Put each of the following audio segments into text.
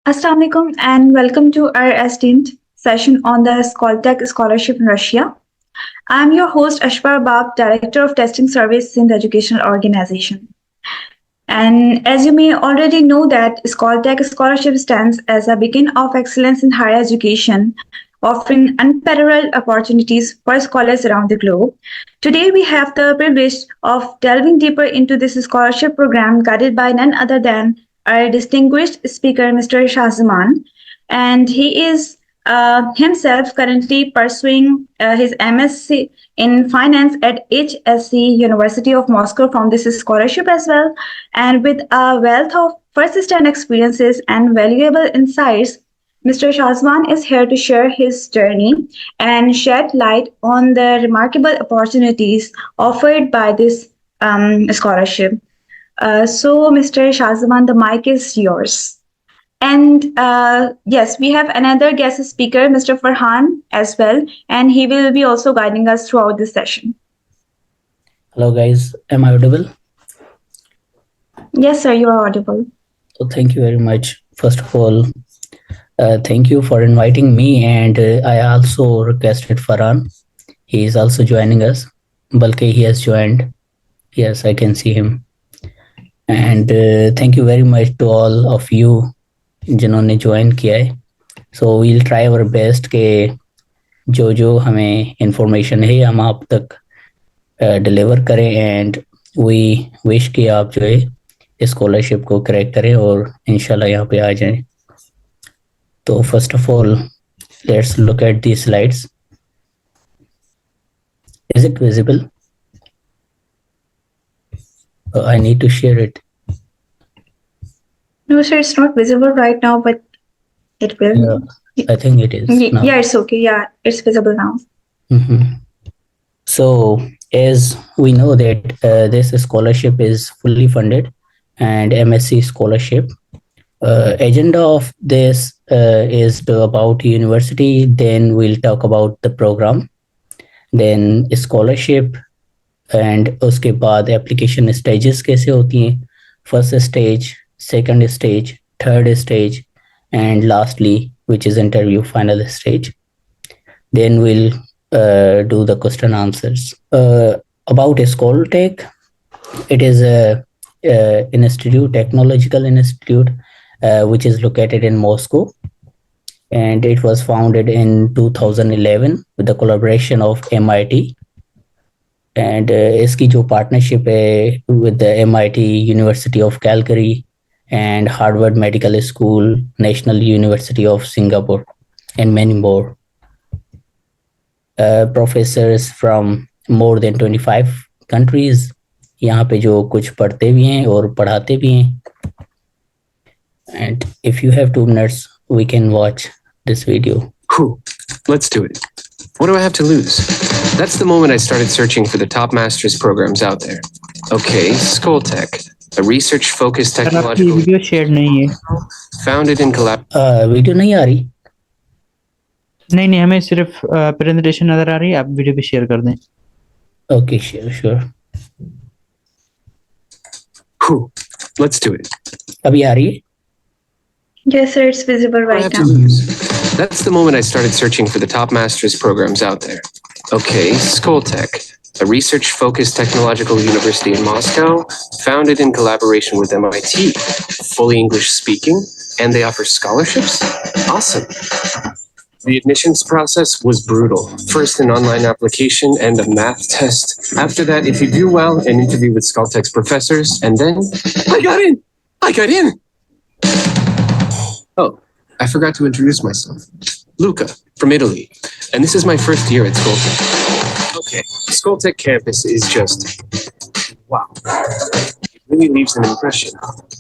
Assalamu alaikum and welcome to our esteemed session on the Skoltech Scholarship in Russia. I'm your host Ashfar Bab, Director of Testing Service in the Educational Organization. And as you may already know that Skoltech Scholarship stands as a beacon of excellence in higher education, offering unparalleled opportunities for scholars around the globe. Today we have the privilege of delving deeper into this scholarship program guided by none other than our distinguished speaker, Mr. Shahzaman. And he is himself currently pursuing his MSc in finance at HSC University of Moscow from this scholarship as well. And with a wealth of first-hand experiences and valuable insights, Mr. Shahzman is here to share his journey and shed light on the remarkable opportunities offered by this scholarship. So, Mr. Shahzaman, the mic is yours. And yes, we have another guest speaker, Mr. Farhan, as well, and he will be also guiding us throughout this session. Hello, guys. Am I audible? Yes, sir, you are audible. So, thank you very much. First of all, thank you for inviting me, and I also requested Farhan. He is also joining us. Balki, he has joined. Yes, I can see him. And thank you very much to all of you जिन्होंने ज्वाइन किया है. So we'll try our best के जो हमें information है हम आप तक डिलीवर करें एंड वी विश कि आप जो है स्कॉलरशिप को क्रैक करें और इंशाल्लाह यहाँ पे आ जाएं. तो first of all let's look at the slides. Is it visible? I need to share it. No, sir, it's not visible right now, but it will. Yeah, I think it is. Now. Yeah, it's okay. Yeah, it's visible now. Mm-hmm. So, as we know that this scholarship is fully funded and MSc scholarship. Agenda of this is about university. Then we'll talk about the program. Then scholarship and उसके बाद application stages कैसे होती हैं. First stage, second stage, third stage, and lastly, which is interview final stage. Then we'll do the question answers. About Skoltech, it is a institute, technological institute, which is located in Moscow, and it was founded in 2011 with the collaboration of MIT. And इसकी जो partnership है with the MIT, University of Calgary, and Harvard Medical School, National University of Singapore, and many more. Professors from more than 25 countries यहाँ पे जो कुछ पढ़ते भी हैं और पढ़ाते भी हैं. And if you have 2 minutes, we can watch this video. Whew. Let's do it. What do I have to lose? That's the moment I started searching for the top master's programs out there. Okay, Skoltech. A research-focused technological video share नहीं है. founded in collab. Video नहीं आ रही? नहीं हमें सिर्फ presentation नजर आ रही है. आप वीडियो भी शेयर कर दें. Okay, sure. Whew. Let's do it. अभी आ रही है? Yes, sir, it's visible What do I right have to now. lose? That's the moment I started searching for the top master's programs out there. Okay, Skoltech. A research-focused technological university in Moscow, founded in collaboration with MIT, fully English-speaking, and they offer scholarships? Awesome. The admissions process was brutal. First an online application and a math test. After that, if you do well, an interview with Skoltech's professors, and then I got in! Oh, I forgot to introduce myself. Luca, from Italy. And this is my first year at Skoltech. Okay, Skoltech campus is just, wow. It really leaves an impression.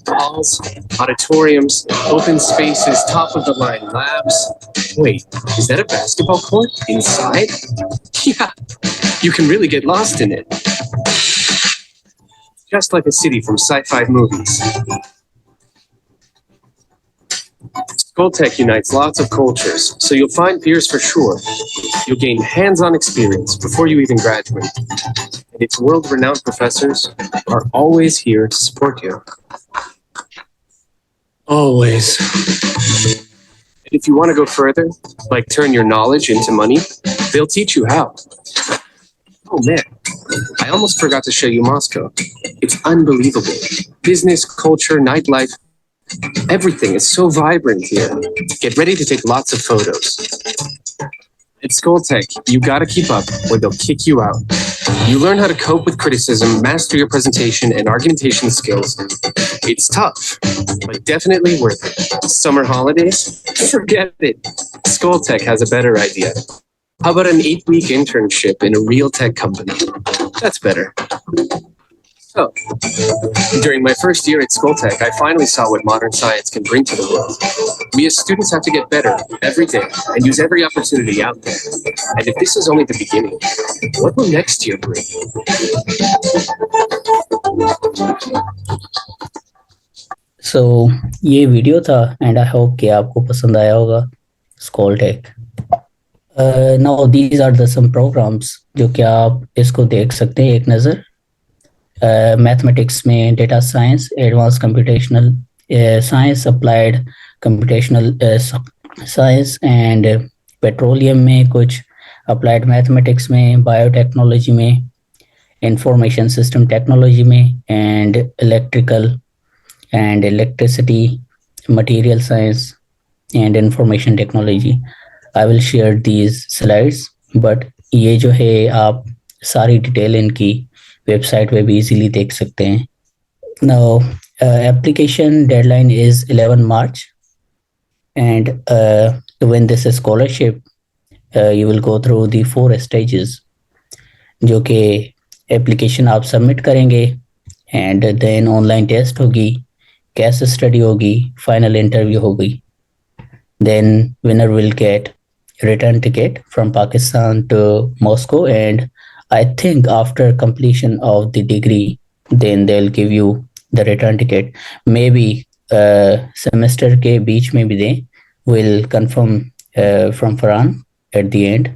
Halls, auditoriums, open spaces, top of the line labs. Wait, is that a basketball court inside? Yeah, you can really get lost in it. Just like a city from sci-fi movies. Skoltech unites lots of cultures, so you'll find peers for sure. You'll gain hands-on experience before you even graduate. And its world-renowned professors are always here to support you. Always. If you want to go further, like turn your knowledge into money, they'll teach you how. Oh man, I almost forgot to show you Moscow. It's unbelievable. Business, culture, nightlife, everything is so vibrant here. Get ready to take lots of photos. At Tech, you gotta keep up or they'll kick you out. You learn how to cope with criticism, master your presentation and argumentation skills. It's tough, but definitely worth it. Summer holidays? Forget it. Tech has a better idea. How about an 8-week internship in a real tech company? That's better. So, during my first year at Tech, I finally saw what modern science can bring to the world. We as students have to get better every day and use every opportunity out there. And if this is only the beginning, what will next year bring? So ये video था and I hope कि आपको पसंद आया होगा Skoltech. Now these are the some programs जो कि आप इसको देख सकते हैं एक नज़र। मैथमेटिक्स में data science, advance computational science, applied computational science and petroleum में कुछ, अप्लाइड मैथमेटिक्स में, बायोटेक्नोलॉजी में, इंफॉर्मेशन सिस्टम टेक्नोलॉजी में and electrical and electricity, material science and information technology. I will share these slides, but ये जो है आप सारी डिटेल इनकी वेबसाइट पे भी इजीली देख सकते हैं। Now application deadline is 11 March and to win this scholarship you will go through the 4 stages जो कि एप्लीकेशन आप सबमिट करेंगे एंड देन ऑनलाइन टेस्ट होगी, केस स्टडी होगी, फाइनल इंटरव्यू होगी, then winner will get return ticket from Pakistan to Moscow and I think after completion of the degree then they will give you the return ticket. May be semester के बीच में भी दें, will confirm from Farhan at the end.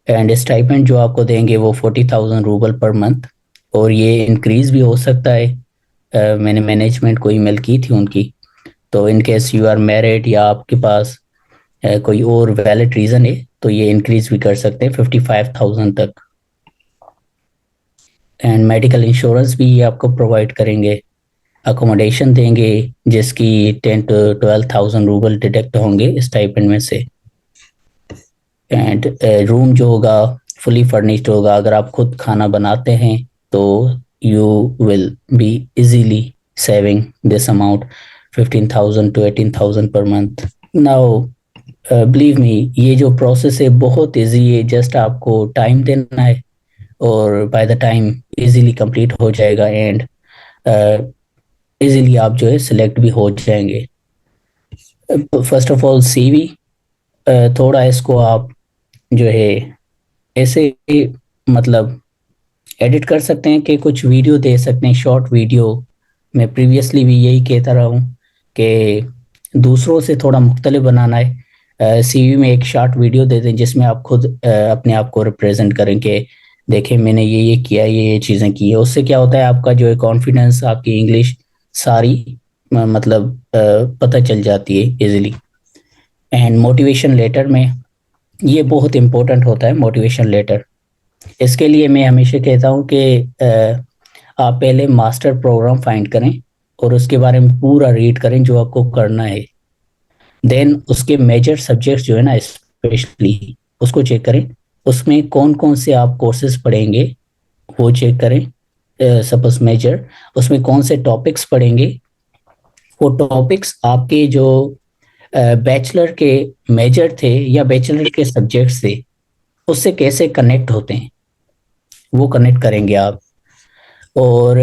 And stipend जो आपको देंगे वो 40,000 rouble per month और ये इंक्रीज भी हो सकता है। मैंने मैनेजमेंट को ईमेल की थी उनकी, तो in case you are married या आपके पास कोई और वैलिड रीज़न है तो ये इंक्रीज भी कर सकते हैं 55,000 तक। एंड मेडिकल इंश्योरेंस भी ये आपको प्रोवाइड करेंगे, अकोमोडेशन देंगे जिसकी 10 to 12,000 रूबल डिडक्ट होंगे स्टाइपेंड में से। एंड रूम जो होगा फुली फर्निश्ड होगा। अगर आप खुद खाना बनाते हैं तो you will be easily saving this amount 15,000 to 18,000 per month. Now believe me, ये जो प्रोसेस है बहुत इजी है, जस्ट आपको टाइम देना है और by the time easily complete हो जाएगा एंड इजीली आप जो है सिलेक्ट भी हो जाएंगे। फर्स्ट ऑफ ऑल सीवी, थोड़ा इसको आप जो है ऐसे मतलब एडिट कर सकते हैं कि कुछ वीडियो दे सकते हैं, शॉर्ट वीडियो। मैं प्रीवियसली भी यही कहता रहा हूँ कि दूसरों से थोड़ा मुख्तलिफ बनाना है। सीवी में एक शॉर्ट वीडियो दे दें जिसमें आप खुद अपने आप को रिप्रेजेंट करें कि देखें मैंने ये किया, ये चीज़ें की है। उससे क्या होता है आपका जो है कॉन्फिडेंस, आपकी इंग्लिश सारी मतलब पता चल जाती है इजीली। एंड मोटिवेशन लेटर में ये बहुत इम्पोर्टेंट होता है मोटिवेशन लेटर। इसके लिए मैं हमेशा कहता हूँ कि आप पहले मास्टर प्रोग्राम फाइंड करें और उसके बारे में पूरा रीड करें जो आपको करना है। देन उसके मेजर सब्जेक्ट्स जो है ना स्पेशली उसको चेक करें, उसमें कौन कौन से आप कोर्सेज पढ़ेंगे वो चेक करें। सपोज मेजर, उसमें कौन से टॉपिक्स पढ़ेंगे, वो टॉपिक्स आपके जो बैचलर के मेजर थे या बैचलर के सब्जेक्ट्स थे उससे कैसे कनेक्ट होते हैं वो कनेक्ट करेंगे आप, और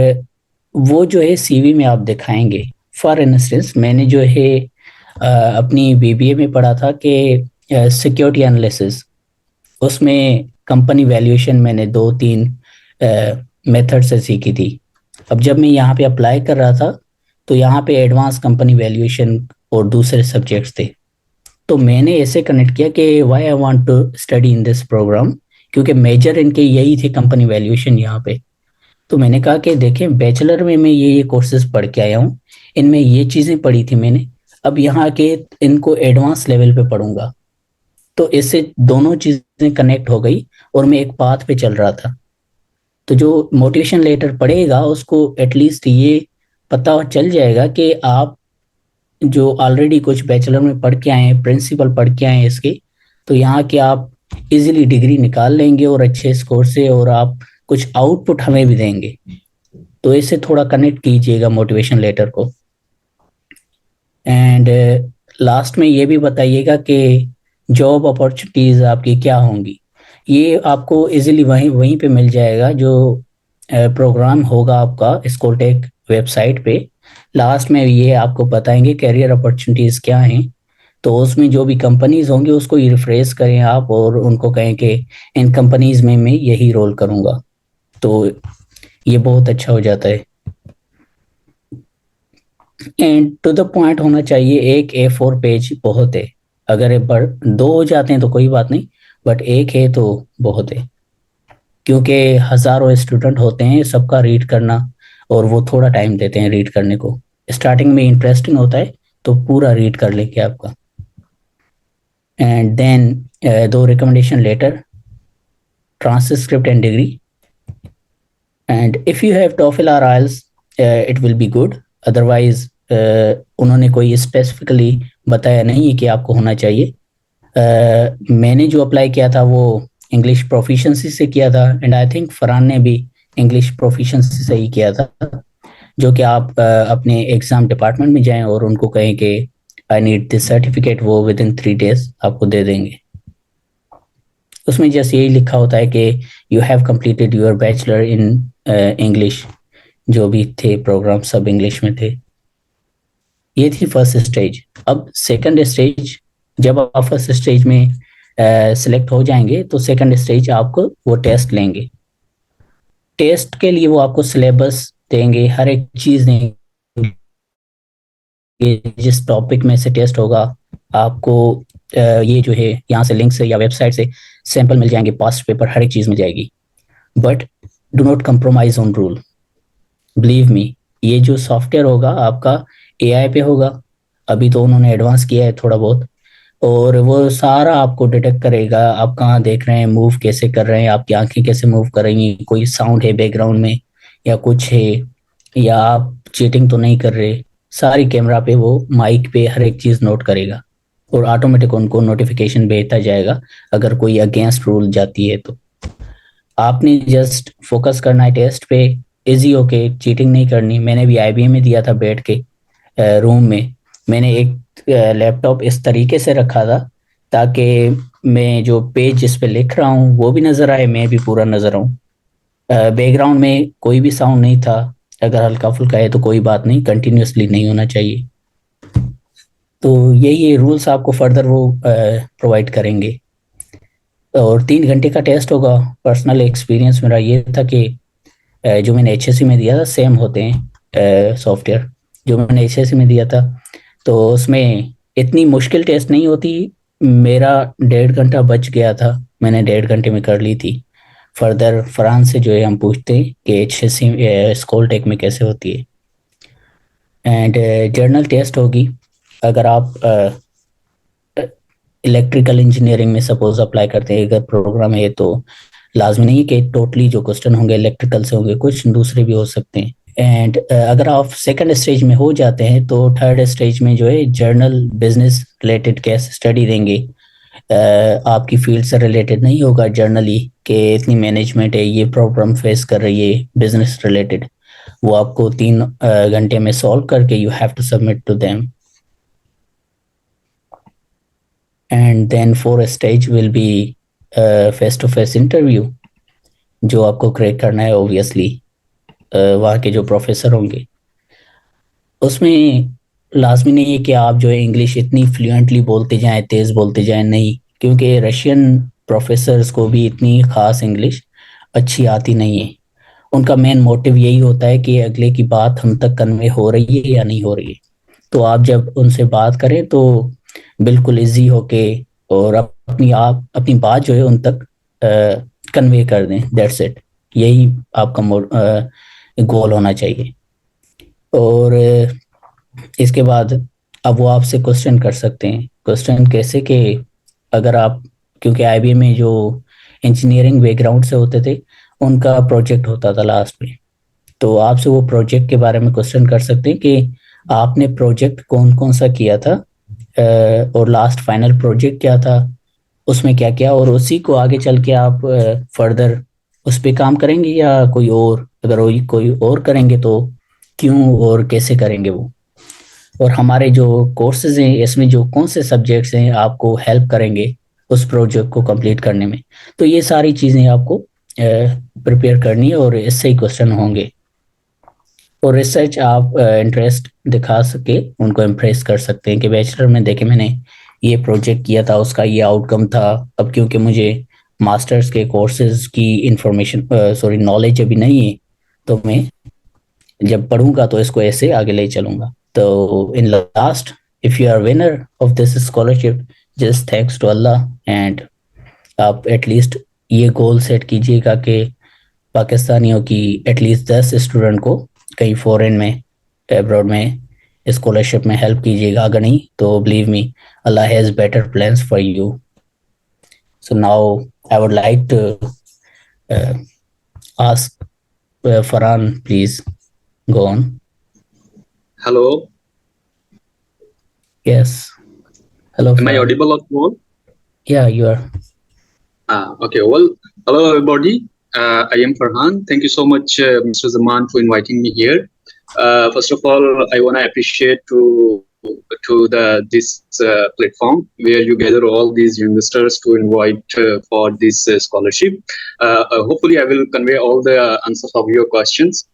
वो जो है सीवी में आप दिखाएंगे। फॉर इंस्टेंस मैंने जो है अपनी बीबीए में पढ़ा था कि सिक्योरिटी एनालिसिस, उसमें कंपनी वैल्यूएशन मैंने 2-3 मेथड से सीखी थी। अब जब मैं यहाँ पे अप्लाई कर रहा था तो यहाँ पे एडवांस कंपनी वैल्यूएशन और दूसरे सब्जेक्ट्स थे, तो मैंने ऐसे कनेक्ट किया कि why I want to study in this programme, क्योंकि मेजर इनके यही थे कंपनी वैल्यूएशन यहाँ पे। तो मैंने कहा कि देखें बैचलर में मैं ये कोर्सेज पढ़ के आया हूँ, इनमें ये चीज़ें पढ़ी थी मैंने, अब यहाँ के इनको एडवांस लेवल पे पढ़ूंगा, तो इससे दोनों चीजें कनेक्ट हो गई और मैं एक पाथ पे चल रहा था। तो जो मोटिवेशन लेटर पढ़ेगा उसको एटलीस्ट ये पता चल जाएगा कि आप जो ऑलरेडी कुछ बैचलर में पढ़ के आए हैं, प्रिंसिपल पढ़ के आए हैं इसके, तो यहाँ के आप इजीली डिग्री निकाल लेंगे और अच्छे स्कोर से, और आप कुछ आउटपुट हमें भी देंगे। तो इससे थोड़ा कनेक्ट कीजिएगा मोटिवेशन लेटर को। एंड लास्ट में ये भी बताइएगा कि जॉब अपॉर्चुनिटीज आपकी क्या होंगी। ये आपको इजीली वहीं वहीं पे मिल जाएगा, जो प्रोग्राम होगा आपका स्कूलटेक वेबसाइट पे। लास्ट में ये आपको बताएंगे कैरियर अपॉर्चुनिटीज क्या हैं। तो उसमें जो भी कंपनीज होंगे उसको रिफ्रेश करें आप, और उनको कहें कि इन कंपनीज में मैं यही रोल करूंगा। तो ये बहुत अच्छा हो जाता है। एंड टू द पॉइंट होना चाहिए। एक A4 पेज बहुत है। अगर दो हो जाते हैं तो कोई बात नहीं, बट एक है तो बहुत है, क्योंकि हजारों स्टूडेंट होते हैं, सबका रीड करना, और वो थोड़ा टाइम देते हैं रीड करने को। स्टार्टिंग में इंटरेस्टिंग होता है तो पूरा रीड कर लेंगे आपका। And then 2 recommendation letter, transcript and degree. And if you have TOEFL और IELTS it will be good. Otherwise उन्होंने कोई स्पेसिफिकली बताया नहीं है कि आपको होना चाहिए। मैंने जो अप्लाई किया था वो इंग्लिश प्रोफिशिएंसी से किया था, एंड आई थिंक फरहान ने भी इंग्लिश प्रोफिशिएंसी से ही किया था। जो कि आप अपने एग्जाम डिपार्टमेंट में जाएं और उनको कहें कि आई नीड दिस सर्टिफिकेट, वो विद इन 3 days आपको दे देंगे। उसमें जैसे यही लिखा होता है कि you have completed your bachelor in English. जो भी थे प्रोग्राम सब इंग्लिश में थे। ये थी फर्स्ट स्टेज। अब सेकंड स्टेज, जब आप फर्स्ट स्टेज में सिलेक्ट हो जाएंगे तो सेकंड स्टेज आपको वो टेस्ट लेंगे। टेस्ट के लिए वो आपको सिलेबस देंगे, हर एक चीज देंगे। जिस टॉपिक में से टेस्ट होगा आपको ये जो है यहाँ से लिंक से या वेबसाइट से सैंपल मिल जाएंगे, पास्ट पेपर, हर एक चीज मिल जाएगी। But do not compromise on rule. Believe me, ये जो सॉफ्टवेयर होगा आपका AI पे होगा। अभी तो उन्होंने एडवांस किया है थोड़ा बहुत, और वो सारा आपको डिटेक्ट करेगा आप कहाँ देख रहे हैं, मूव कैसे कर रहे हैं, आपकी आंखें कैसे मूव कर रही हैं, कोई साउंड है बैकग्राउंड में या कुछ है, या आप चीटिंग तो नहीं कर रहे। सारी कैमरा पे, वो माइक पे हर एक चीज नोट करेगा, और ऑटोमेटिक उनको नोटिफिकेशन भेजता जाएगा अगर कोई अगेंस्ट रूल जाती है तो। आपने जस्ट फोकस करना है टेस्ट पे, इजी होके, चीटिंग नहीं करनी। मैंने भी IBM में दिया था बैठ के रूम में। मैंने एक लैपटॉप इस तरीके से रखा था ताकि मैं जो पेज जिस पे लिख रहा हूँ वो भी नजर आए, मैं भी पूरा नजर आऊँ। बैकग्राउंड में कोई भी साउंड नहीं था। अगर हल्का फुल्का है तो कोई बात नहीं, कंटिन्यूअसली नहीं होना चाहिए। तो यही रूल्स आपको फर्दर वो प्रोवाइड करेंगे। और 3 घंटे का टेस्ट होगा। पर्सनल एक्सपीरियंस मेरा ये था कि जो मैंने HSC में दिया था सेम होते हैं सॉफ्टवेयर जो मैंने HSC में दिया था, तो उसमें इतनी मुश्किल टेस्ट नहीं होती। मेरा 1.5 घंटा बच गया था, मैंने 1.5 घंटे में कर ली थी। फर्दर फरहान से जो है हम पूछते हैं कि HSC स्कूलटेक में कैसे होती है। एंड जर्नल टेस्ट होगी। अगर आप इलेक्ट्रिकल इंजीनियरिंग में सपोज अप्लाई करते हैं, अगर प्रोग्राम है, तो लाजमी नहीं कि टोटली जो क्वेश्चन होंगे इलेक्ट्रिकल से होंगे, कुछ दूसरे भी हो सकते हैं। एंड अगर आप सेकंड स्टेज में हो जाते हैं तो थर्ड स्टेज में जो है journal business related case study देंगे। आपकी फील्ड से रिलेटेड नहीं होगा जर्नली कि इतनी मैनेजमेंट है, ये प्रॉब्लम फेस कर रही है बिजनेस रिलेटेड। वो आपको 3 घंटे में सॉल्व करके you have to submit to them. And then 4th stage will be face to face interview, जो आपको क्रैक करना है ऑब्वियसली। वहाँ के जो प्रोफेसर होंगे, उसमें लाजमी नहीं है कि आप जो है इंग्लिश इतनी फ्लुएंटली बोलते जाएं, तेज़ बोलते जाएं, नहीं, क्योंकि रशियन प्रोफेसर्स को भी इतनी खास इंग्लिश अच्छी आती नहीं है। उनका मेन मोटिव यही होता है कि अगले की बात हम तक कन्वे हो रही है या नहीं हो रही है। तो आप जब उनसे बात करें तो बिल्कुल इजी होके और अपनी बात जो है उन तक कन्वे कर दें। That's it. यही आपका गोल होना चाहिए। और इसके बाद अब वो आपसे क्वेश्चन कर सकते हैं। क्वेश्चन कैसे कि अगर आप, क्योंकि आईबीएम में जो इंजीनियरिंग बैकग्राउंड से होते थे उनका प्रोजेक्ट होता था लास्ट में, तो आपसे वो प्रोजेक्ट के बारे में क्वेश्चन कर सकते हैं कि आपने प्रोजेक्ट कौन कौन सा किया था, और लास्ट फाइनल प्रोजेक्ट क्या था, उसमें क्या क्या, और उसी को आगे चल के आप फर्दर उस पे काम करेंगे या कोई और, अगर कोई और करेंगे तो क्यों और कैसे करेंगे वो, और हमारे जो कोर्सेज हैं इसमें जो कौन से सब्जेक्ट्स हैं आपको हेल्प करेंगे उस प्रोजेक्ट को कंप्लीट करने में। तो ये सारी चीज़ें आपको प्रिपेयर करनी है और इससे ही क्वेश्चन होंगे। और रिसर्च आप इंटरेस्ट दिखा सके उनको इम्प्रेस कर सकते हैं कि बैचलर में देखे मैंने ये प्रोजेक्ट किया था, उसका ये आउटकम था। अब क्योंकि मुझे मास्टर्स के कोर्सेज की इंफॉर्मेशन सॉरी नॉलेज अभी नहीं है, तो मैं जब पढ़ूंगा तो इसको ऐसे आगे ले चलूंगा। तो in last, if you are winner of this scholarship, just thanks to Allah, and आप एटलीस्ट ये गोल सेट कीजिएगा कि पाकिस्तानियों की एटलीस्ट 10 स्टूडेंट को कहीं फॉरेन में, अब्रॉड में स्कॉलरशिप में हेल्प कीजिएगा। अगर नहीं तो believe me, Allah has better plans for you. So now I would like to ask Farhan, please go on. Hello, Yes. Hello, am I Farhan. audible or not? Yeah, you are. Okay, well, hello everybody. I am Farhan. Thank you so much, Mr. Zaman, for inviting me here. First of all, I want to appreciate to this platform where you gather all these youngsters to invite for this scholarship. Hopefully, I will convey all the answers of your questions.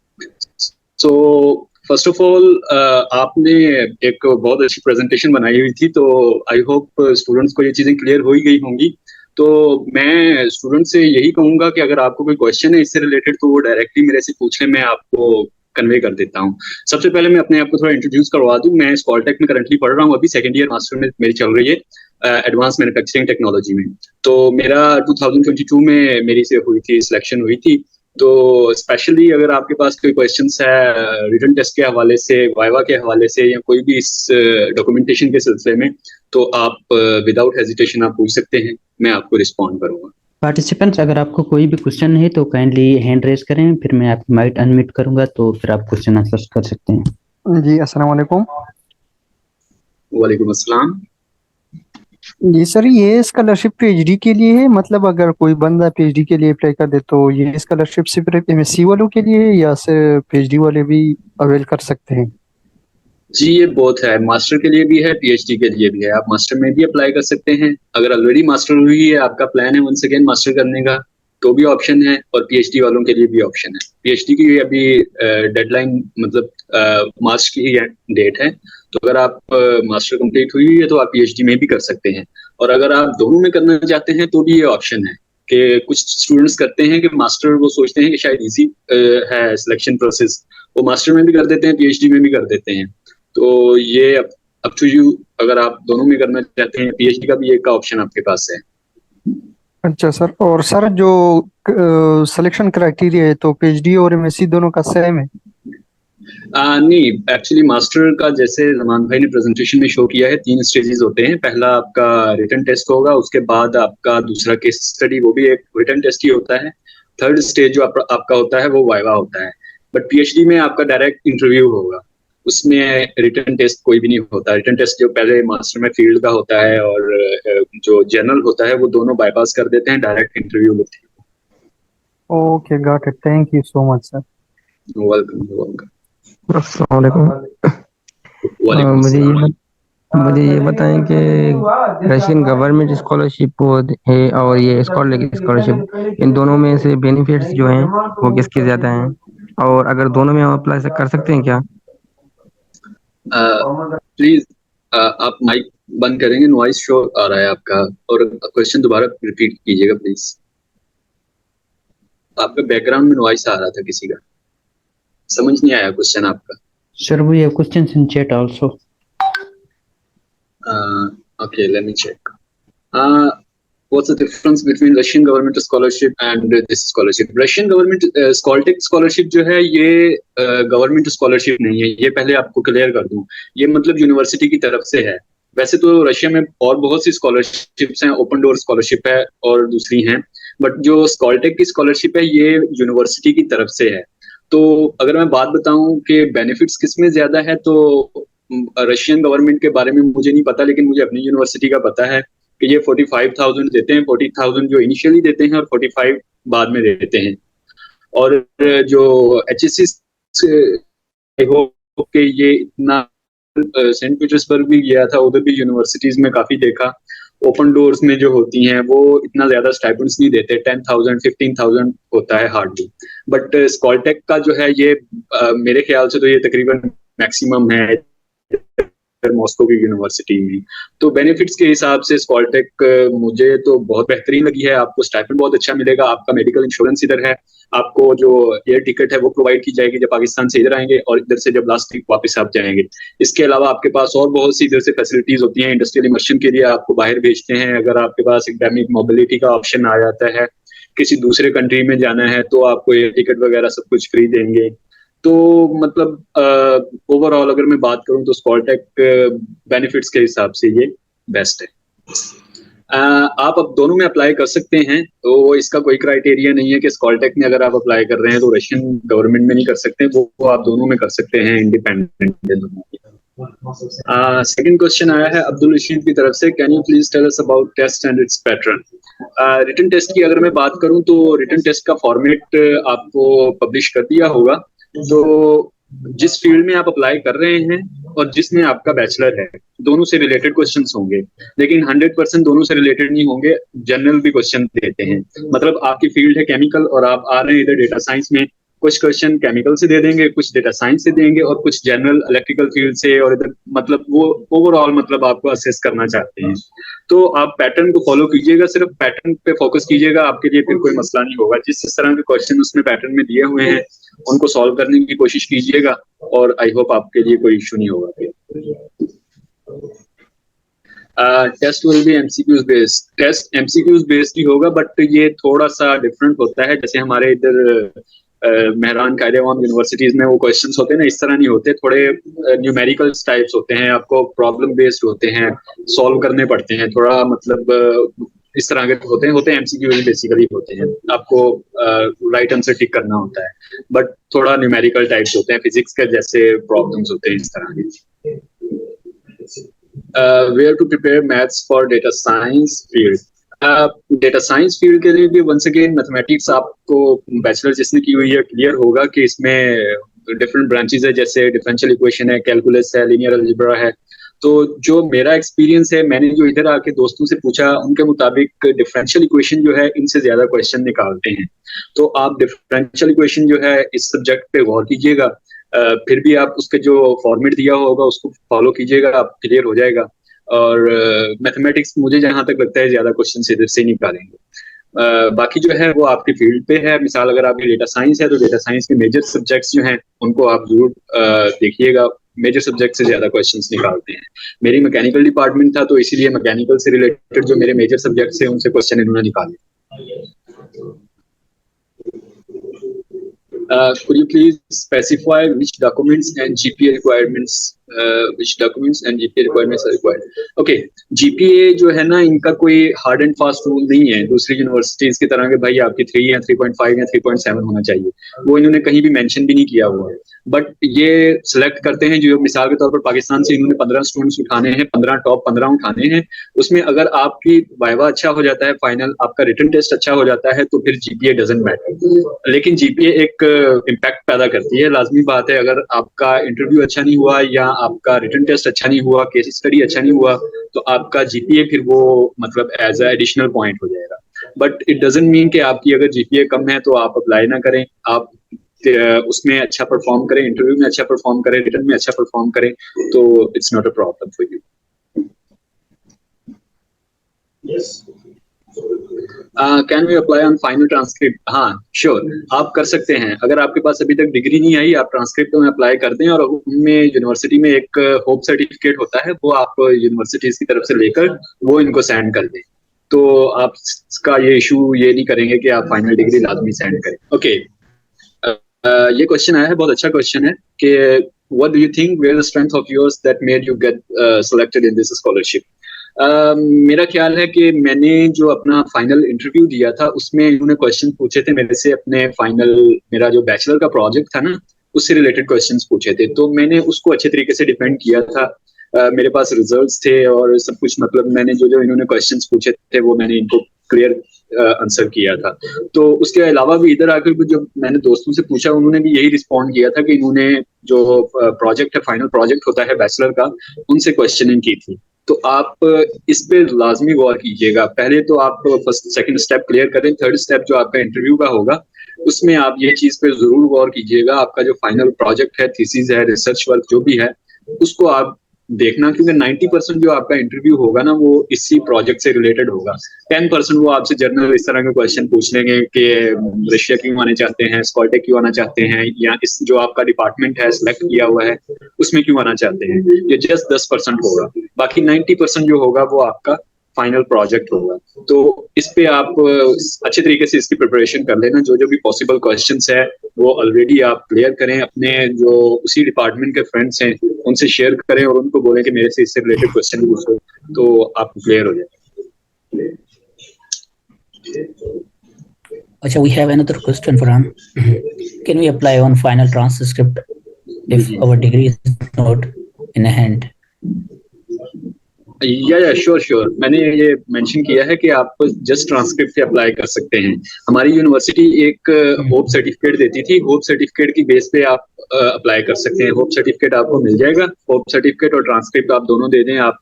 So, first of all आपने एक बहुत अच्छी presentation बनाई हुई थी, तो I hope students को ये चीजें क्लियर हो ही गई होंगी। तो मैं स्टूडेंट से यही कहूंगा कि अगर आपको कोई क्वेश्चन है इससे रिलेटेड तो वो डायरेक्टली मेरे से पूछ लें, मैं आपको कन्वे कर देता हूँ। सबसे पहले मैं अपने आप को थोड़ा इंट्रोड्यूस करवा दूं। मैं स्कॉलटेक में करंटली पढ़ रहा हूँ, अभी सेकंड ईयर मास्टर में मेरी चल रही है एडवांस मैन्युफैक्चरिंग टेक्नोलॉजी में। तो मेरा 2022 में मेरी से हुई थी, सिलेक्शन हुई थी। तो स्पेशली अगर आपके पास कोई क्वेश्चंस है रिटन टेस्ट के हवाले से, वाइवा के हवाले से, या कोई भी इस डॉक्यूमेंटेशन के सिलसिले में, तो आप विदाउट हेजिटेशन आप पूछ सकते हैं, मैं आपको रिस्पॉन्ड करूंगा। पार्टिसिपेंट्स, अगर आपको कोई भी क्वेश्चन है तो काइंडली हैंड रेज करें, फिर मैं आपकी माइक अनम्यूट करूंगा तो फिर आप क्वेश्चन आंसर कर सकते हैं। जी अस्सलाम वालेकुम। वालेकुम अस्सलाम। जी सर, ये स्कॉलरशिप पीएचडी के लिए है? मतलब अगर कोई बंदा पीएचडी के लिए अप्लाई कर दे तो ये स्कॉलरशिप सिर्फ एमएससी वालों के लिए है या सिर्फ पीएचडी वाले भी अवेल कर सकते हैं? जी ये बहुत है, मास्टर के लिए भी है, पीएचडी के लिए भी है। आप मास्टर में भी अप्लाई कर सकते हैं। अगर ऑलरेडी मास्टर हुई है, आपका प्लान है वंस अगेन मास्टर करने का, तो भी ऑप्शन है, और पीएचडी वालों के लिए भी ऑप्शन है। पीएचडी की अभी डेडलाइन मतलब मार्च की डेट है, तो अगर आप मास्टर कंप्लीट हुई है तो आप पीएचडी में भी कर सकते हैं। और अगर आप दोनों में करना चाहते हैं तो भी ये ऑप्शन है कि कुछ स्टूडेंट्स करते हैं कि मास्टर वो सोचते हैं कि शायद इजी है सिलेक्शन प्रोसेस, वो मास्टर में भी कर देते हैं, पीएचडी में भी कर देते हैं। तो ये अप टू यू, अगर आप दोनों में करना चाहते हैं, पीएचडी का भी एक ऑप्शन आपके पास है। अच्छा सर, और सर जो सिलेक्शन क्राइटेरिया है तो पीएचडी और एमएससी दोनों का सेम है? नहीं, एक्चुअली मास्टर का जैसे जमान भाई ने प्रेजेंटेशन में शो किया है, 3 स्टेजेस होते हैं। पहला आपका रिटन टेस्ट होगा, उसके बाद आपका दूसरा केस स्टडी, वो भी एक रिटन टेस्ट ही होता है। थर्ड स्टेज जो आपका होता है वो वाइवा होता है। बट पीएचडी में आपका डायरेक्ट इंटरव्यू होगा, उसमें रिटन टेस्ट कोई भी नहीं होता। रिटन टेस्ट जो पहले मास्टर में फील्ड का होता है और जो जनरल होता है, वो दोनों बाईपास कर देते हैं, डायरेक्ट इंटरव्यू लेते हैं। Okay, got it, thank you so much sir. Welcome. अस्सलाम वालेकुम। मुझे ये बताएं कि रशियन गवर्नमेंट स्कॉलरशिप है और ये स्कॉलरशिप, इन दोनों में से बेनिफिट्स जो हैं वो किसके ज्यादा हैं, और अगर दोनों में हम अप्लाई कर सकते हैं क्या? प्लीज आप माइक बंद करेंगे, नॉइस शो आ रहा है आपका, और क्वेश्चन दोबारा रिपीट कीजिएगा प्लीज। आपका बैकग्राउंड में नॉइस आ रहा था किसी का, समझ नहीं आया क्वेश्चन आपका। Sir we have questions in chat also. Okay, let me check. what's the difference between Russian government scholarship and this scholarship? Russian government Skoltech scholarship जो है ये गवर्नमेंट स्कॉलरशिप नहीं है, ये पहले आपको क्लियर कर दूं। ये मतलब यूनिवर्सिटी की तरफ से है। वैसे तो रशिया में और बहुत सी स्कॉलरशिप्स हैं, ओपन डोर स्कॉलरशिप है और दूसरी हैं, बट जो स्कॉलटेक की स्कॉलरशिप है ये यूनिवर्सिटी की तरफ से है। तो अगर मैं बात बताऊं कि बेनिफिट्स किसमें ज्यादा है, तो रशियन गवर्नमेंट के बारे में मुझे नहीं पता, लेकिन मुझे अपनी यूनिवर्सिटी का पता है कि ये 45,000 देते हैं, 40,000 जो इनिशियली देते हैं और 45 बाद में देते हैं। और जो HSC के ये इतना सेंट पीटर्सबर्ग भी गया था, उधर भी यूनिवर्सिटीज में काफी देखा, ओपन डोर्स में जो होती हैं वो इतना ज्यादा स्टाइपेंड्स नहीं देते, 10,000 15,000 होता है हार्डली। बट स्कॉलटेक का जो है ये मेरे ख्याल से तो ये तकरीबन मैक्सिमम है मॉस्को की यूनिवर्सिटी में। तो बेनिफिट्स के हिसाब से स्कॉलटेक मुझे तो बहुत बेहतरीन लगी है। आपको स्टाइपेंड बहुत अच्छा मिलेगा, आपका मेडिकल इंश्योरेंस इधर है, आपको जो एयर टिकट है वो प्रोवाइड की जाएगी जब पाकिस्तान से इधर आएंगे, और इधर से जब लास्ट वीक वापस आप जाएंगे। इसके अलावा आपके पास और बहुत सी इधर से फैसिलिटीज होती हैं। इंडस्ट्रियल इमर्शन के लिए आपको बाहर भेजते हैं, अगर आपके पास एकेडमिक मोबिलिटी का ऑप्शन आ जाता है, किसी दूसरे कंट्री में जाना है तो आपको एयर टिकट वगैरह सब कुछ फ्री देंगे। तो मतलब ओवरऑल अगर मैं बात करूं तो स्कॉलटेक बेनिफिट्स के हिसाब से ये बेस्ट है। आप अब दोनों में अप्लाई कर सकते हैं, तो इसका कोई क्राइटेरिया नहीं है कि स्कॉलटेक में अगर आप अप्लाई कर रहे हैं तो रशियन गवर्नमेंट में नहीं कर सकते, वो आप दोनों में कर सकते हैं, इंडिपेंडेंट दोनों। सेकंड क्वेश्चन आया है अब्दुल रशीद की तरफ से, can you please tell us about test and its pattern. Written test की अगर मैं बात करूं तो रिटन टेस्ट का फॉर्मेट आपको पब्लिश कर दिया होगा। तो जिस फील्ड में आप अप्लाई कर रहे हैं और जिसमें आपका बैचलर है, दोनों से रिलेटेड क्वेश्चंस होंगे, लेकिन 100% दोनों से रिलेटेड नहीं होंगे, जनरल भी क्वेश्चन देते हैं। मतलब आपकी फील्ड है केमिकल और आप आ रहे हैं इधर डेटा साइंस में, कुछ क्वेश्चन केमिकल से दे देंगे, कुछ डेटा साइंस से देंगे और कुछ जनरल इलेक्ट्रिकल फील्ड से, और इधर मतलब वो ओवरऑल मतलब आपको असेस करना चाहते हैं। तो आप पैटर्न को फॉलो कीजिएगा, सिर्फ पैटर्न पे फोकस कीजिएगा, आपके लिए फिर कोई मसला नहीं होगा। जिस तरह के क्वेश्चन उसमें पैटर्न में दिए हुए हैं उनको सॉल्व करने की कोशिश कीजिएगा, और आई होप आपके लिए कोई इशू नहीं होगा फिर। Test will be MCQs based. Test MCQs based ही होगा, बट ये थोड़ा सा डिफरेंट होता है। जैसे हमारे इधर मेहरान कायदेवान यूनिवर्सिटीज में वो क्वेश्चंस होते हैं ना, इस तरह नहीं होते, थोड़े न्यूमेरिकल टाइप्स होते हैं, आपको प्रॉब्लम बेस्ड होते हैं, सॉल्व करने पड़ते हैं, थोड़ा मतलब इस तरह के होते हैं एमसीक्यूज बेसिकली होते हैं, आपको राइट आंसर टिक करना होता है, बट थोड़ा न्यूमेरिकल टाइप्स होते हैं, फिजिक्स के जैसे प्रॉब्लम्स होते हैं इस तरह के। Where to prepare maths for data science field. Data science field के लिए भी वंस अगेन मैथमेटिक्स आपको बैचलर जिसने की हुई है क्लियर होगा कि इसमें डिफरेंट ब्रांचेस है, जैसे डिफरेंशियल इक्वेशन है, कैलकुलस है, लीनियर अलजेब्रा है। तो जो मेरा एक्सपीरियंस है, मैंने जो इधर आके दोस्तों से पूछा, उनके मुताबिक डिफरेंशियल इक्वेशन जो है इनसे ज्यादा क्वेश्चन निकालते हैं। तो आप डिफरेंशियल इक्वेशन जो है इस सब्जेक्ट पे गौर कीजिएगा, फिर भी आप उसके जो फॉर्मेट दिया होगा उसको फॉलो कीजिएगा, आप क्लियर हो जाएगा। और मैथमेटिक्स मुझे जहां तक लगता है ज्यादा क्वेश्चन इधर से निकालेंगे। बाकी जो है वो आपकी फील्ड पे है। मिसाल अगर आपकी डेटा साइंस है तो डेटा साइंस के मेजर सब्जेक्ट्स जो हैं उनको आप जरूर देखिएगा, मेजर सब्जेक्ट से ज्यादा क्वेश्चंस निकालते हैं। मेरी मैकेनिकल डिपार्टमेंट था तो इसीलिए मैकेनिकल से रिलेटेड जो मेरे मेजर सब्जेक्ट्स हैं उनसे क्वेश्चन इन्होंने निकाले। Could you please specify which documents and GPA requirements are required? Okay, GPA जो है ना, इनका कोई हार्ड एंड फास्ट रूल नहीं है दूसरी यूनिवर्सिटीज की तरह के भाई आपकी 3 या 3.5 या 3.7 होना चाहिए, वो इन्होंने कहीं भी मेंशन भी नहीं किया हुआ है। बट ये सिलेक्ट करते हैं, जो मिसाल के तौर पर पाकिस्तान से इन्होंने 15 स्टूडेंट्स उठाने हैं, 15 टॉप 15 उठाने हैं, उसमें अगर आपकी वाइवा अच्छा हो जाता है, फाइनल आपका रिटन टेस्ट अच्छा हो जाता है, तो फिर GPA डजंट मैटर। लेकिन GPA एक इम्पैक्ट पैदा करती है, लाजमी बात है। अगर आपका इंटरव्यू अच्छा नहीं हुआ या आपका रिटन टेस्ट अच्छा नहीं हुआ, केस स्टडी अच्छा नहीं हुआ, तो आपका GPA फिर वो मतलब एज अ एडिशनल पॉइंट हो जाएगा। बट इट डजंट मीन कि आपकी अगर GPA कम है तो आप अप्लाई ना करें, आप उसमें अच्छा परफॉर्म करें, इंटरव्यू में अच्छा परफॉर्म करें, रिटन में अच्छा परफॉर्म करें, तो it's not a problem for you. Can we apply on final transcript? हाँ श्योर, आप कर सकते हैं। अगर आपके पास अभी तक डिग्री नहीं आई, आप ट्रांसक्रिप्ट में अप्लाई कर दें, और उनमें यूनिवर्सिटी में एक होप सर्टिफिकेट होता है, वो आप यूनिवर्सिटीज की तरफ से लेकर वो इनको सेंड कर दें। तो आपका ये इशू ये नहीं करेंगे कि आप फाइनल डिग्री लाजमी सेंड करें। ओके, ये क्वेश्चन आया है, बहुत अच्छा क्वेश्चन है कि what do you think where the strength of yours that made you get selected in this scholarship. मेरा ख्याल है कि मैंने जो अपना फाइनल इंटरव्यू दिया था उसमें इन्होंने क्वेश्चन पूछे थे मेरे से, अपने फाइनल मेरा जो बैचलर का प्रोजेक्ट था ना उससे रिलेटेड क्वेश्चंस पूछे थे, तो मैंने उसको अच्छे तरीके से डिफेंड किया था। मेरे पास रिजल्ट्स थे और सब कुछ, मतलब मैंने जो जो इन्होंने क्वेश्चंस पूछे थे वो मैंने इनको क्लियर आंसर किया था। तो उसके अलावा भी इधर आकर जो मैंने दोस्तों से पूछा उन्होंने भी यही रिस्पॉन्ड किया था कि इन्होंने जो प्रोजेक्ट है, फाइनल प्रोजेक्ट होता है बैचलर का, उनसे क्वेश्चनिंग की थी। तो आप इस पे लाजमी गौर कीजिएगा। पहले तो आप फर्स्ट सेकंड स्टेप क्लियर करें, थर्ड स्टेप जो आपका इंटरव्यू का होगा उसमें आप ये चीज पे जरूर गौर कीजिएगा। आपका जो फाइनल प्रोजेक्ट है, थीसिस है, रिसर्च वर्क जो भी है उसको आप देखना, क्योंकि 90% जो आपका इंटरव्यू होगा ना वो इसी प्रोजेक्ट से रिलेटेड होगा। 10% वो आपसे जनरल इस तरह के क्वेश्चन पूछ लेंगे कि रशिया क्यों आना चाहते हैं, स्कॉलटेक क्यों आना चाहते हैं, या इस जो आपका डिपार्टमेंट है सिलेक्ट किया हुआ है उसमें क्यों आना चाहते हैं। ये जस्ट 10% होगा, बाकी 90% जो होगा वो आपका फाइनल प्रोजेक्ट होगा। तो इस पे आप अच्छे तरीके से इसकी प्रिपरेशन कर लेना। जो जो भी पॉसिबल क्वेश्चंस है वो ऑलरेडी आप क्लियर करें, अपने जो उसी डिपार्टमेंट के फ्रेंड्स हैं उनसे शेयर करें और उनको बोलें कि मेरे से इससे रिलेटेड क्वेश्चन पूछो, तो आप क्लियर हो जाए। Acha, we have another question, Farhan. Can we apply on final transcript if our degree is not in hand? या श्योर मैंने ये मेंशन किया है कि आप जस्ट ट्रांसक्रिप्ट पे अप्लाई कर सकते हैं। हमारी यूनिवर्सिटी एक होप सर्टिफिकेट देती थी, होप सर्टिफिकेट की बेस पे आप अप्लाई कर सकते हैं। होप सर्टिफिकेट आपको मिल जाएगा, होप सर्टिफिकेट और ट्रांसक्रिप्ट आप दोनों दे दें, आप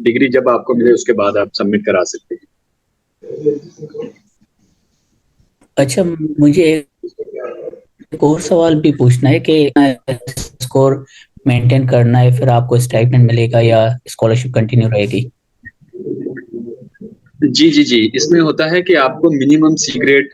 डिग्री जब आपको मिले उसके बाद आप सबमिट करा सकते हैं। अच्छा, मुझे एक और सवाल भी पूछना है कि स्कोर मेंटेन करना है फिर आपको स्टाइपेंड मिलेगा या स्कॉलरशिप कंटिन्यू रहेगी? जी, इसमें होता है कि आपको मिनिमम सी ग्रेड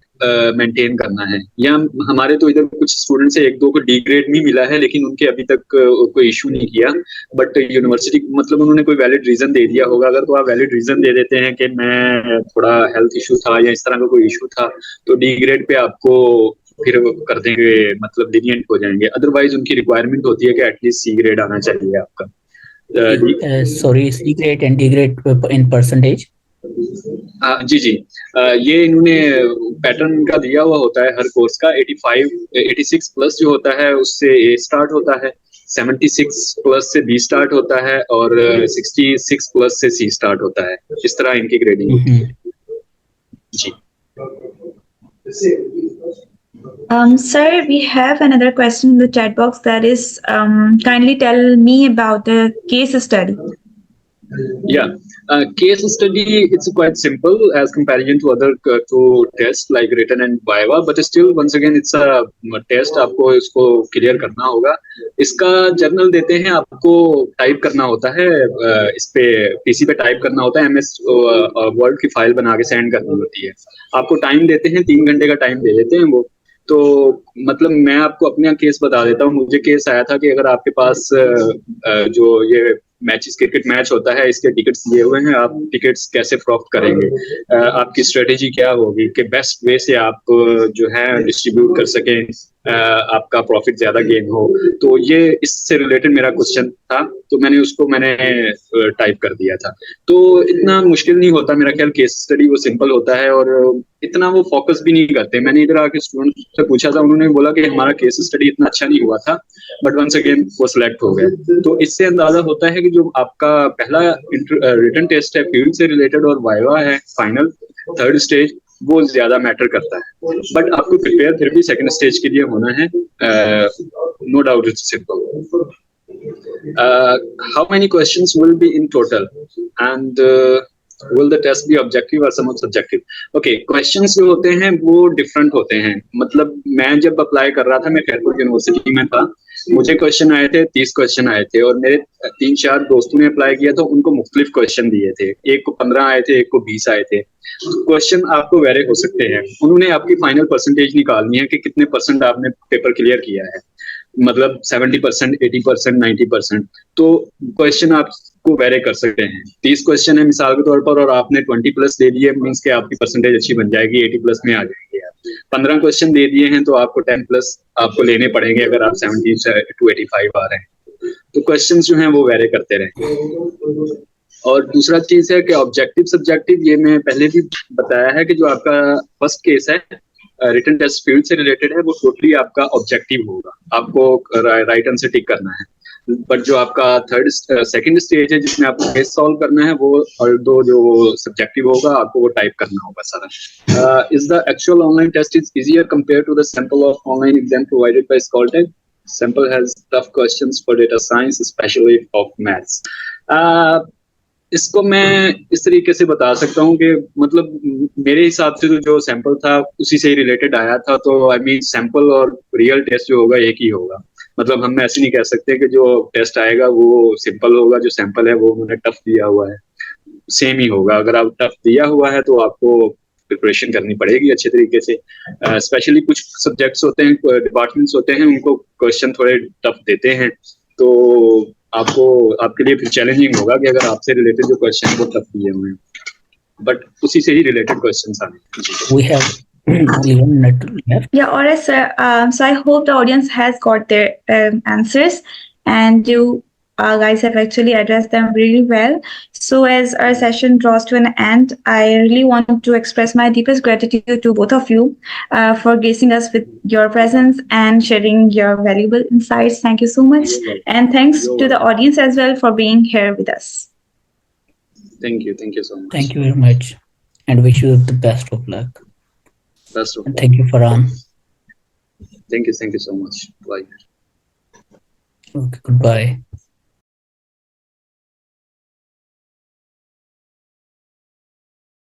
मेंटेन करना है। या हमारे तो इधर कुछ स्टूडेंट्स से एक दो को डी ग्रेड भी मिला है, लेकिन उनके अभी तक कोई इशू नहीं किया। बट यूनिवर्सिटी मतलब उन्होंने कोई वैलिड रीजन दे दिया होगा। अगर तो आप वैलिड रीजन दे देते हैं कि मैं थोड़ा हेल्थ इशू था या इस तरह का कोई इशू था, तो डी ग्रेड पे आपको फिर कर देंगे, मतलब लीनियंट हो जाएंगे। अदरवाइज उनकी रिक्वायरमेंट होती है कि एटलीस्ट सी ग्रेड आना चाहिए आपका। Sorry, C grade and D grade in percentage? जी, ये इन्होंने पैटर्न का दिया हुआ होता है हर कोर्स का। 86 प्लस जो होता है उससे ए स्टार्ट होता है, 76 प्लस से बी स्टार्ट होता है और 66 प्लस से सी स्टार्ट होता है। इस तरह इनकी ग्रेडिंग होती है। जी। Sir, we have another question in the chat box that is, kindly tell me about the case study. Yeah, case study, it's quite simple as comparison to other two tests like written and viva, but still once again it's a test, आपको इसको clear करना होगा। इसका journal देते हैं, आपको type करना होता है, इस पे पीसी पे टाइप करना होता है, MS वर्ड की फाइल बना के सेंड करनी होती है। आपको टाइम देते हैं, 3 घंटे का टाइम दे देते हैं वो। तो मतलब मैं आपको अपना केस बता देता हूँ। मुझे केस आया था कि अगर आपके पास जो ये मैचेस, क्रिकेट मैच होता है, इसके टिकट्स दिए हुए हैं, आप टिकट्स कैसे फ्रॉफ्ट करेंगे, आपकी स्ट्रेटेजी क्या होगी कि बेस्ट वे से आप जो है डिस्ट्रीब्यूट कर सकें, आपका प्रॉफिट ज्यादा गेन हो। तो ये इससे रिलेटेड मेरा क्वेश्चन था, तो मैंने टाइप कर दिया था। तो इतना मुश्किल नहीं होता मेरा ख्याल, केस स्टडी वो सिंपल होता है और इतना वो फोकस भी नहीं करते। मैंने इधर आके स्टूडेंट से पूछा था, उन्होंने बोला कि हमारा केस स्टडी इतना अच्छा नहीं हुआ था, बट वंस अगेन वो सिलेक्ट हो गए। तो इससे अंदाजा होता है कि जो आपका पहला रिटन टेस्ट है फील्ड से रिलेटेड और वाइवा है फाइनल, थर्ड स्टेज, वो ज्यादा मैटर करता है। बट आपको प्रिपेयर फिर भी सेकंड स्टेज के लिए होना है। No doubt it's simple. How many questions will be in total and will the test be objective or somewhat subjective? Okay, questions जो होते हैं वो डिफरेंट होते हैं। मतलब मैं जब अप्लाई कर रहा था, मैं खैरपुर यूनिवर्सिटी में था, मुझे क्वेश्चन आए थे, 30 क्वेश्चन आए थे और मेरे 3-4 दोस्तों ने अप्लाई किया तो उनको मुख्तलिफ क्वेश्चन दिए थे। एक को 15 आए थे, एक को 20 आए थे। क्वेश्चन आपको वेरी हो सकते हैं। उन्होंने आपकी फाइनल परसेंटेज निकालनी है कि कितने परसेंट आपने पेपर क्लियर किया है, मतलब 70%, 80%, 90%। तो क्वेश्चन आपको इसको वेरी कर सकते हैं। 30 क्वेश्चन है मिसाल के तौर पर और आपने 20 प्लस दे दिए, मीन्स के आपकी परसेंटेज अच्छी बन जाएगी, 80 प्लस में आ जाएंगे आप। 15 क्वेश्चन दे दिए हैं तो आपको 10 प्लस आपको लेने पड़ेंगे अगर आप 70 to 85 आ रहे हैं। तो क्वेश्चन जो हैं वो वेरी करते रहेंगे। और दूसरा चीज है कि ऑब्जेक्टिव सब्जेक्टिव, ये मैं पहले भी बताया है कि जो आपका फर्स्ट केस है रिटन टेस्ट फील्ड से रिलेटेड है, वो टोटली आपका ऑब्जेक्टिव होगा, आपको राइट आंसर टिक करना है। बट जो आपका सेकंड स्टेज है जिसमें आपको केस सॉल्व करना है, वो और दो जो सब्जेक्टिव होगा आपको वो टाइप करना होगा सारा। Is the actual online test is easier compare to the sample of online exam provided by Skoltech? Sample has tough questions for data science, especially of maths. इसको मैं इस तरीके से बता सकता हूँ कि मतलब मेरे हिसाब से तो जो सैंपल था उसी से ही रिलेटेड आया था, तो आई मीन सैंपल और रियल टेस्ट जो होगा एक ही होगा। मतलब हम ऐसे नहीं कह सकते कि जो टेस्ट आएगा वो सिंपल होगा, जो सैंपल है वो उन्होंने टफ दिया हुआ है, सेम ही होगा। अगर आप टफ दिया हुआ है तो आपको प्रिपरेशन करनी पड़ेगी अच्छे तरीके से। स्पेशली कुछ सब्जेक्ट्स होते हैं, डिपार्टमेंट्स होते हैं, उनको क्वेश्चन थोड़े टफ देते हैं, तो आपको आपके लिए फिर चैलेंजिंग होगा कि अगर आपसे रिलेटेड जो क्वेश्चन वो टफ दिए हुए हैं, बट उसी से ही रिलेटेड क्वेश्चंस आने। We have only 1 minute left. Yeah, all right, sir. So I hope the audience has got their answers, and you guys have actually addressed them really well. So as our session draws to an end, I really want to express my deepest gratitude to both of you for gracing us with your presence and sharing your valuable insights. Thank you so much. And thanks to the audience as well for being here with us. Thank you so much. Thank you very much, and wish you the best of luck. Best of And luck. thank you, Farhan. Thank you so much. Bye. Okay, goodbye.